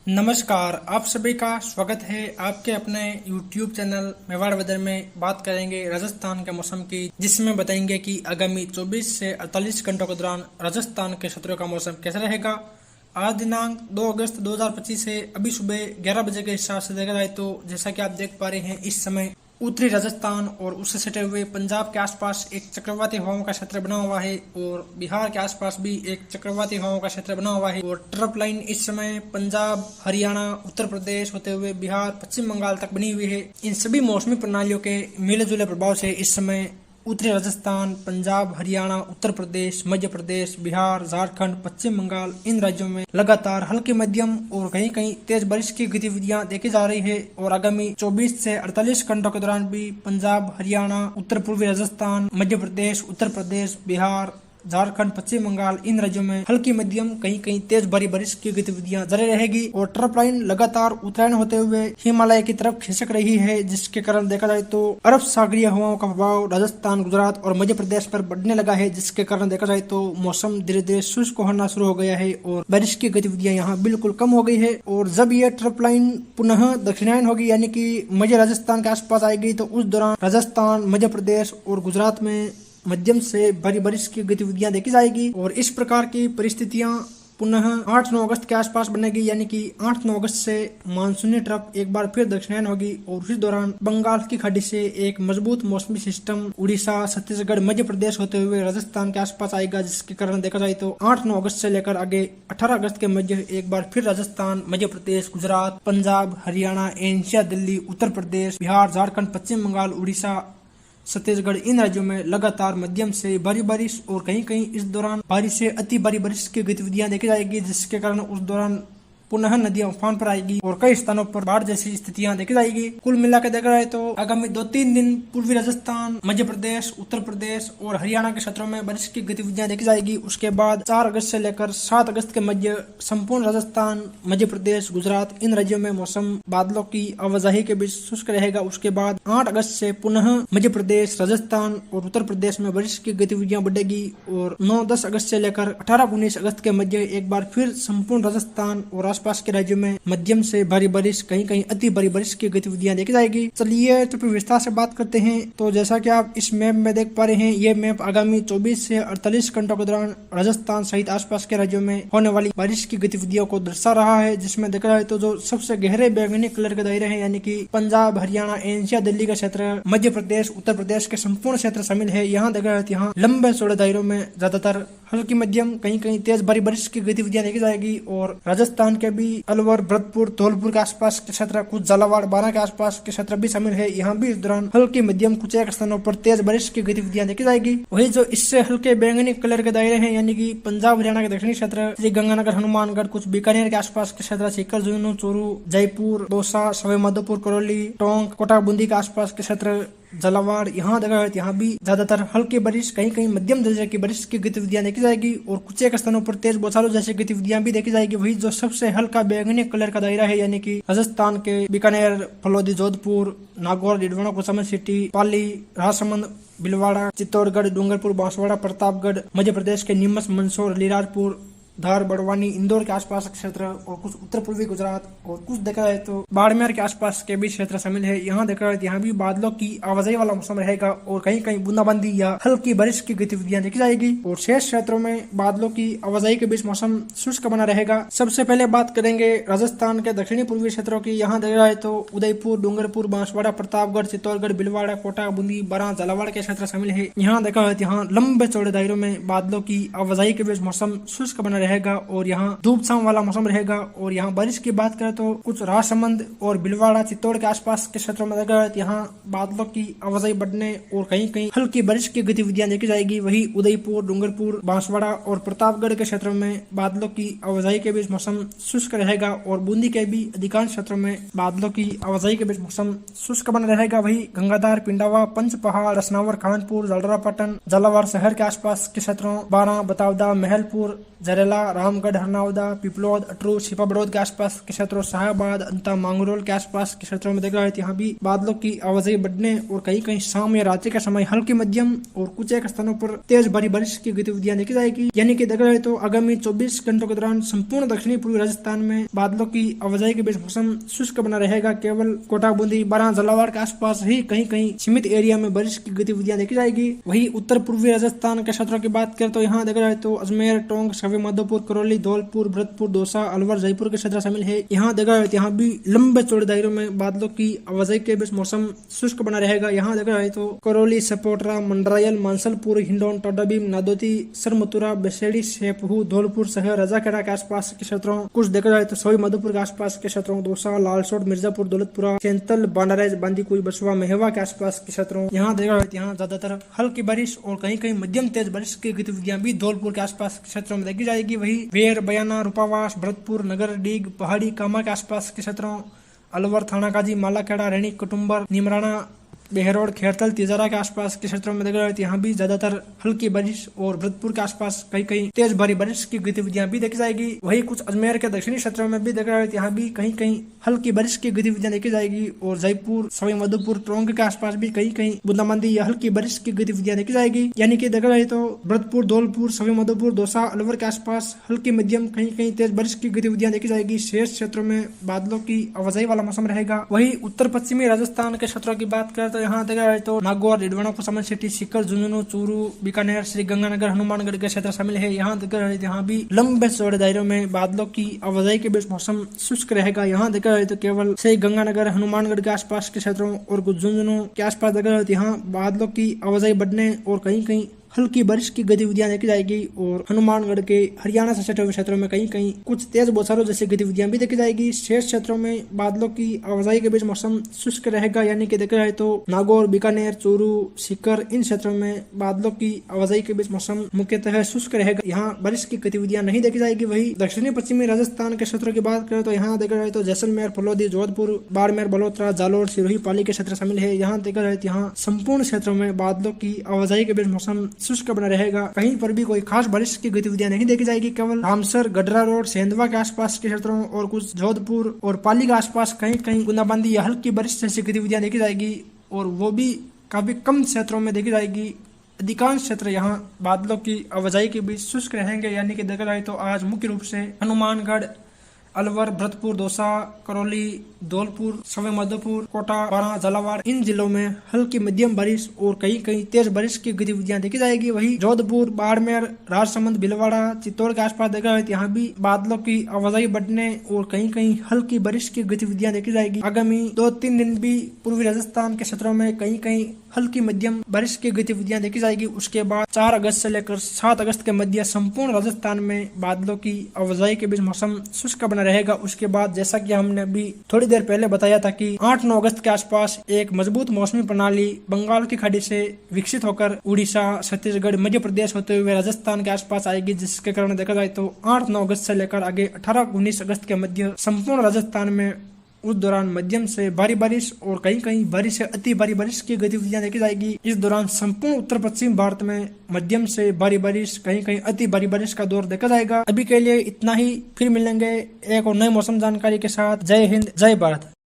नमस्कार, आप सभी का स्वागत है आपके अपने YouTube चैनल मेवाड़ वेदर में। बात करेंगे राजस्थान के मौसम की, जिसमें बताएंगे कि आगामी 24 से 48 घंटों के दौरान राजस्थान के क्षेत्रों का मौसम कैसा रहेगा। आज दिनांक 2 अगस्त 2025 है। अभी सुबह 11 बजे के हिसाब से देखा जाए तो जैसा कि आप देख पा रहे हैं, इस समय उत्तरी राजस्थान और उससे सटे हुए पंजाब के आसपास एक चक्रवाती हवाओं का क्षेत्र बना हुआ है और बिहार के आसपास भी एक चक्रवाती हवाओं का क्षेत्र बना हुआ है। और ट्रफ लाइन इस समय पंजाब, हरियाणा, उत्तर प्रदेश होते हुए बिहार, पश्चिम बंगाल तक बनी हुई है। इन सभी मौसमी प्रणालियों के मिले जुले प्रभाव से इस समय उत्तरी राजस्थान, पंजाब, हरियाणा, उत्तर प्रदेश, मध्य प्रदेश, बिहार, झारखंड, पश्चिम बंगाल, इन राज्यों में लगातार हल्की मध्यम और कहीं कहीं तेज बारिश की गतिविधियां देखी जा रही है। और आगामी 24 से 48 घंटों के दौरान भी पंजाब, हरियाणा, उत्तर पूर्वी राजस्थान, मध्य प्रदेश, उत्तर प्रदेश, बिहार, झारखंड, पश्चिम बंगाल, इन राज्यों में हल्की मध्यम कहीं कहीं तेज भारी बारिश की गतिविधियां जारी रहेगी। और ट्रफ लाइन लगातार उत्तरायण होते हुए हिमालय की तरफ खिसक रही है, जिसके कारण देखा जाए तो अरब सागरीय हवाओं का प्रभाव राजस्थान, गुजरात और मध्य प्रदेश पर बढ़ने लगा है, जिसके कारण देखा जाए तो मौसम धीरे धीरे शुष्क होना शुरू हो गया है और बारिश की गतिविधियां यहाँ बिल्कुल कम हो गई है। और जब ये ट्रफ लाइन पुनः दक्षिणायन होगी, यानी कि मध्य राजस्थान के आसपास आएगी, तो उस दौरान राजस्थान, मध्य प्रदेश और गुजरात में मध्यम से भारी बारिश की गतिविधियां देखी जाएगी। और इस प्रकार की परिस्थितियां पुनः 8-9 अगस्त के आसपास बनेगी, यानी कि 8-9 अगस्त से मानसूनी ट्रफ एक बार फिर दक्षिणायन होगी और उसी दौरान बंगाल की खाड़ी से एक मजबूत मौसमी सिस्टम उड़ीसा, छत्तीसगढ़, मध्य प्रदेश होते हुए राजस्थान के आसपास आएगा, जिसके कारण देखा जाए तो 8-9 अगस्त से लेकर आगे 18 अगस्त के मध्य एक बार फिर राजस्थान, मध्य प्रदेश, गुजरात, पंजाब, हरियाणा, एनसीआर, दिल्ली, उत्तर प्रदेश, बिहार, झारखंड, पश्चिम बंगाल, उड़ीसा, छत्तीसगढ़, इन राज्यों में लगातार मध्यम से भारी बारिश और कहीं कहीं इस दौरान भारी से अति भारी बारिश की गतिविधियां देखी जाएगी, जिसके कारण उस दौरान पुनः नदियां उफान पर आएगी और कई स्थानों पर बाढ़ जैसी स्थितियां देखी जाएगी। कुल मिलाकर देखा जाए तो आगामी 2-3 दिन पूर्वी राजस्थान, मध्य प्रदेश, उत्तर प्रदेश और हरियाणा के क्षेत्रों में बारिश की गतिविधियां देखी जाएगी। उसके बाद 4 अगस्त से लेकर 7 अगस्त के मध्य संपूर्ण राजस्थान, मध्य प्रदेश, गुजरात, इन राज्यों में मौसम बादलों की आवाजाही के बीच शुष्क रहेगा। उसके बाद 8 अगस्त से पुनः मध्य प्रदेश, राजस्थान और उत्तर प्रदेश में बारिश की गतिविधियां बढ़ेगी और 9-10 अगस्त से लेकर 18-19 अगस्त के मध्य एक बार फिर संपूर्ण राजस्थान और आसपास के राज्यों में मध्यम से भारी बारिश, कहीं कहीं अति भारी बारिश की गतिविधियां देखी जाएगी। चलिए तो फिर विस्तार से बात करते हैं। तो जैसा कि आप इस मैप में देख पा रहे हैं, ये मैप आगामी 24 से 48 घंटों के दौरान राजस्थान सहित आसपास के राज्यों में होने वाली बारिश की गतिविधियों को दर्शा रहा है, जिसमें देखा जाए तो जो सबसे गहरे बैंगनी कलर के दायरे हैं, यानी कि पंजाब, हरियाणा, एनसीआर, दिल्ली का क्षेत्र, मध्य प्रदेश, उत्तर प्रदेश के संपूर्ण क्षेत्र शामिल है। यहाँ देखा जाए यहाँ लंबे चौड़े दायरों में ज्यादातर हल्की मध्यम कहीं कहीं तेज भारी बारिश की गतिविधियां देखी जाएगी। और राजस्थान के भी अलवर, भरतपुर, धौलपुर के आसपास के क्षेत्र, कुछ झालावाड़, बारां के आसपास के क्षेत्र भी शामिल है। यहाँ भी इस दौरान हल्की मध्यम कुछ एक स्थानों पर तेज बारिश की गतिविधियां देखी जाएगी। वही जो इससे हल्के बैंगनी कलर के दायरे हैं, यानी कि पंजाब, हरियाणा के दक्षिणी क्षेत्र, श्री गंगानगर, हनुमानगढ़, कुछ बीकानेर के आसपास के क्षेत्र, सीकर, झुंझुनू, चूरू, जयपुर, दौसा, सवाई माधोपुर, करौली, टोंक, कोटा, बूंदी के आसपास के क्षेत्र, झालावाड़, यहाँ देखा जाए यहाँ भी ज्यादातर हल्की बारिश, कहीं कहीं मध्यम दर्जे की बारिश की गतिविधियां देखी जाएगी और कुछ एक स्थानों पर तेज बौछारों जैसी गतिविधियां भी देखी जाएगी। वही जो सबसे हल्का बैंगनी कलर का दायरा है, यानी कि राजस्थान के बीकानेर, फलौदी, जोधपुर, नागौर, डिडवाना, कुचामन सिटी, पाली, राजसमंद, भीलवाड़ा, चित्तौड़गढ़, डूंगरपुर, बांसवाड़ा, प्रतापगढ़, मध्य प्रदेश के नीमच, मंदसौर, अलीराजपुर, धार, बड़वानी, इंदौर के आसपास के क्षेत्र और कुछ उत्तर पूर्वी गुजरात और कुछ देखा जाए तो बाड़मेर के आसपास के भी क्षेत्र शामिल है। यहाँ देखा जाए यहाँ भी बादलों की आवाजाही वाला मौसम रहेगा और कहीं कहीं बूंदाबांदी या हल्की बारिश की गतिविधियां देखी जाएगी। और शेष क्षेत्रों में बादलों की आवाजाही के बीच मौसम शुष्क बना रहेगा। सबसे पहले बात करेंगे राजस्थान के दक्षिणी पूर्वी क्षेत्रों की। यहाँ देखा जाए तो उदयपुर, डूंगरपुर, बांसवाड़ा, प्रतापगढ़, चित्तौड़गढ़, भीलवाड़ा, कोटा, बूंदी, बारां, झालावाड़ के क्षेत्र शामिल है। यहाँ देखा जाए यहाँ लंबे चौड़े दायरों में बादलों की आवाजाही के बीच मौसम शुष्क बना रहेगा और यहाँ धूप छांव वाला मौसम रहेगा। और यहाँ बारिश की बात करें तो कुछ राजसमंद और भीलवाड़ा, चित्तौड़ के आसपास के क्षेत्रों में देखा यहाँ बादलों की आवाजाही बढ़ने और कहीं कहीं हल्की बारिश की गतिविधियां देखी जाएगी। वही उदयपुर, डूंगरपुर, बांसवाड़ा और प्रतापगढ़ के क्षेत्रों में बादलों की आवाजाही के बीच मौसम शुष्क रहेगा और बूंदी के भी अधिकांश क्षेत्रों में बादलों की आवाजाही के बीच मौसम शुष्क बना रहेगा। वही गंगाधार, पिंडावा, पंचपहाड़, रसनावर, खानपुर, जलरापाटन, झालावाड़ शहर के आसपास के क्षेत्रों, बारां, बतावदा, महलपुर, जरेला, मंडला, रामगढ़, हरनावदा, पिपलोद, अटरू, छिपा बड़ौद के आसपास के क्षेत्रों, शाहबाद, अंता, मांगरोल के आसपास के क्षेत्रों में देखा जाए तो यहाँ भी बादलों की आवाजाही बढ़ने और कहीं कहीं शाम या रात्रि का समय हल्की मध्यम और कुछ एक स्थानों पर तेज भारी बारिश की गतिविधियां देखी जाएगी। यानी कि देखा जाए तो आगामी 24 घंटों के दौरान संपूर्ण दक्षिणी पूर्वी राजस्थान में बादलों की आवाजाही के बीच मौसम शुष्क बना रहेगा। केवल कोटा, बूंदी, बारां, झालावाड़ के आसपास ही कहीं कहीं सीमित एरिया में बारिश की गतिविधियां देखी जाएगी। वही उत्तर पूर्वी राजस्थान के क्षेत्रों की बात करें तो यहाँ देखा जाए तो अजमेर, टोंक, सवाई माधोपुर, करौली, धौलपुर, भरतपुर, दौसा, अलवर, जयपुर के क्षेत्र शामिल है। यहाँ देखा जाए तो यहाँ भी लंबे चौड़े दायरों में बादलों की आवाजाही के बीच मौसम शुष्क बना रहेगा। यहाँ देखा जाए तो करौली, सपोटरा, मंडरायल, मानसलपुर, हिंडौन, टोडाभीम, नादौती, सरमथुरा, बेसेड़ी, सेपहू, धौलपुर शहर, रजाखेड़ा के आसपास के क्षेत्रों, कुछ देखा जाए तो सवाई माधोपुर के आसपास के क्षेत्रों, दौसा, लालसोट, मिर्जापुर, दौलतपुरा, चैंतल, बांडाराज, बांदीकुई, बसवा, मेहवा के आसपास के क्षेत्रों, यहाँ देखा जाए यहाँ ज्यादातर हल्की बारिश और कहीं कहीं मध्यम तेज बारिश की गतिविधियां भी धौलपुर के आसपास के क्षेत्रों में देखी जाएगी। वही वेर, बयाना, रूपावास, भरतपुर, नगर, डीग, पहाड़ी, कामा के आसपास के क्षेत्रों, अलवर, थानाकाजी, मालाखेड़ा, रेणी, कुटुम्बर, निमराना, बेहरोड, खेरतल, तिजारा के आसपास के क्षेत्रों में देखा जाए यहाँ भी ज्यादातर हल्की बारिश और भरतपुर के आसपास कहीं कहीं तेज भारी बारिश की गतिविधियां भी देखी जाएगी। वही कुछ अजमेर के दक्षिणी क्षेत्रों में भी देखा जाए यहाँ भी कहीं कहीं हल्की बारिश की गतिविधियां देखी जाएगी और जयपुर, सवाई माधोपुर, टोंक के आसपास भी कहीं कहीं बूंदाबांदी या हल्की बारिश की गतिविधियां देखी जाएगी। यानी कि देखा जाए तो भरतपुर, धौलपुर, सवाई माधोपुर, दौसा, अलवर के आसपास हल्की मध्यम कहीं कहीं तेज बारिश की गतिविधियां देखी जाएगी। शेष क्षेत्रों में बादलों की आवाजाही वाला मौसम रहेगा। वही उत्तर पश्चिमी राजस्थान के क्षेत्रों की बात करें तो यहाँ देखा जाए तो नागौर, डिडवाना, कुसामन सिटी, सीकर, झुंझुनू, चूरू, बीकानेर, श्री गंगानगर, हनुमानगढ़ के क्षेत्र शामिल है। यहाँ देखा जाए यहाँ भी लंबे चौड़े दायरों में बादलों की आवाजाही के बीच मौसम शुष्क रहेगा। यहाँ देखा जाए तो केवल श्री गंगानगर, हनुमानगढ़ के आसपास के क्षेत्रों और कुछ झुंझुनू के आसपास देखा जाए यहाँ बादलों की आवाजाही बढ़ने और कहीं कहीं हल्की बारिश की गतिविधियां देखी जाएगी और हनुमानगढ़ के हरियाणा से सटे हुए क्षेत्रों में कहीं कहीं कुछ तेज बौछारों जैसी गतिविधियां भी देखी जाएगी। शेष क्षेत्रों में बादलों की आवाजाही के बीच मौसम शुष्क रहेगा। यानी कि देखा जाए तो नागौर, बीकानेर, चूरू, सीकर इन क्षेत्रों में बादलों की आवाजाही के बीच मौसम मुख्यतः शुष्क रहेगा। यहाँ बारिश की गतिविधियां नहीं देखी जाएगी। वही दक्षिणी पश्चिमी राजस्थान के क्षेत्रों की बात करें तो यहाँ देखा जाए तो जैसलमेर, फलोदी, जोधपुर, बाड़मेर, बलोत्रा, जालोर, सिरोही, पाली के क्षेत्र शामिल है। यहाँ देखा जाए तो यहाँ संपूर्ण क्षेत्रों में बादलों की आवाजाही के बीच मौसम शुष्क बना रहेगा। कहीं पर भी कोई खास बारिश की गतिविधियां नहीं देखी जाएगी। केवल रामसर, गडरा रोड, सेंधवा के आसपास के क्षेत्रों और कुछ जोधपुर और पाली के आसपास कहीं कहीं बूंदाबांदी या हल्की बारिश जैसी गतिविधियां देखी जाएगी और वो भी काफी कम क्षेत्रों में देखी जाएगी। अधिकांश क्षेत्र यहाँ बादलों की आवाजाही के बीच शुष्क रहेंगे। यानी कि देखा जाए तो आज मुख्य रूप से हनुमानगढ़, अलवर, भरतपुर, दौसा, करौली, धौलपुर, सवाई माधोपुर, कोटा, बारां, झालावाड़ इन जिलों में हल्की मध्यम बारिश और कहीं कहीं तेज बारिश की गतिविधियां देखी जाएगी। वही जोधपुर, बाड़मेर, राजसमंद, भीलवाड़ा, चित्तौड़ के आसपास देखा जाए यहाँ भी बादलों की आवाजाही बढ़ने और कहीं कहीं हल्की बारिश की गतिविधियां देखी जाएगी। आगामी 2-3 दिन भी पूर्वी राजस्थान के क्षेत्रों में कहीं कहीं हल्की मध्यम बारिश की गतिविधियां देखी जाएगी। उसके बाद 4 अगस्त से लेकर 7 अगस्त के मध्य संपूर्ण राजस्थान में बादलों की आवाजाही के बीच मौसम शुष्क बना रहेगा। उसके बाद जैसा कि हमने अभी थोड़ी देर पहले बताया था कि 8-9 अगस्त के आसपास एक मजबूत मौसमी प्रणाली बंगाल की खाड़ी से विकसित होकर उड़ीसा, छत्तीसगढ़, मध्य प्रदेश होते हुए राजस्थान के आसपास आएगी, जिसके कारण देखा जाए तो 8-9 अगस्त से लेकर आगे 18-19 अगस्त के मध्य संपूर्ण राजस्थान में उस दौरान मध्यम से भारी बारिश और कहीं कहीं भारी से अति भारी बारिश की गतिविधियां देखी जाएगी। इस दौरान संपूर्ण उत्तर पश्चिम भारत में मध्यम से भारी बारिश, कहीं कहीं अति भारी बारिश का दौर देखा जाएगा। अभी के लिए इतना ही, फिर मिलेंगे एक और नए मौसम जानकारी के साथ। जय हिंद, जय भारत।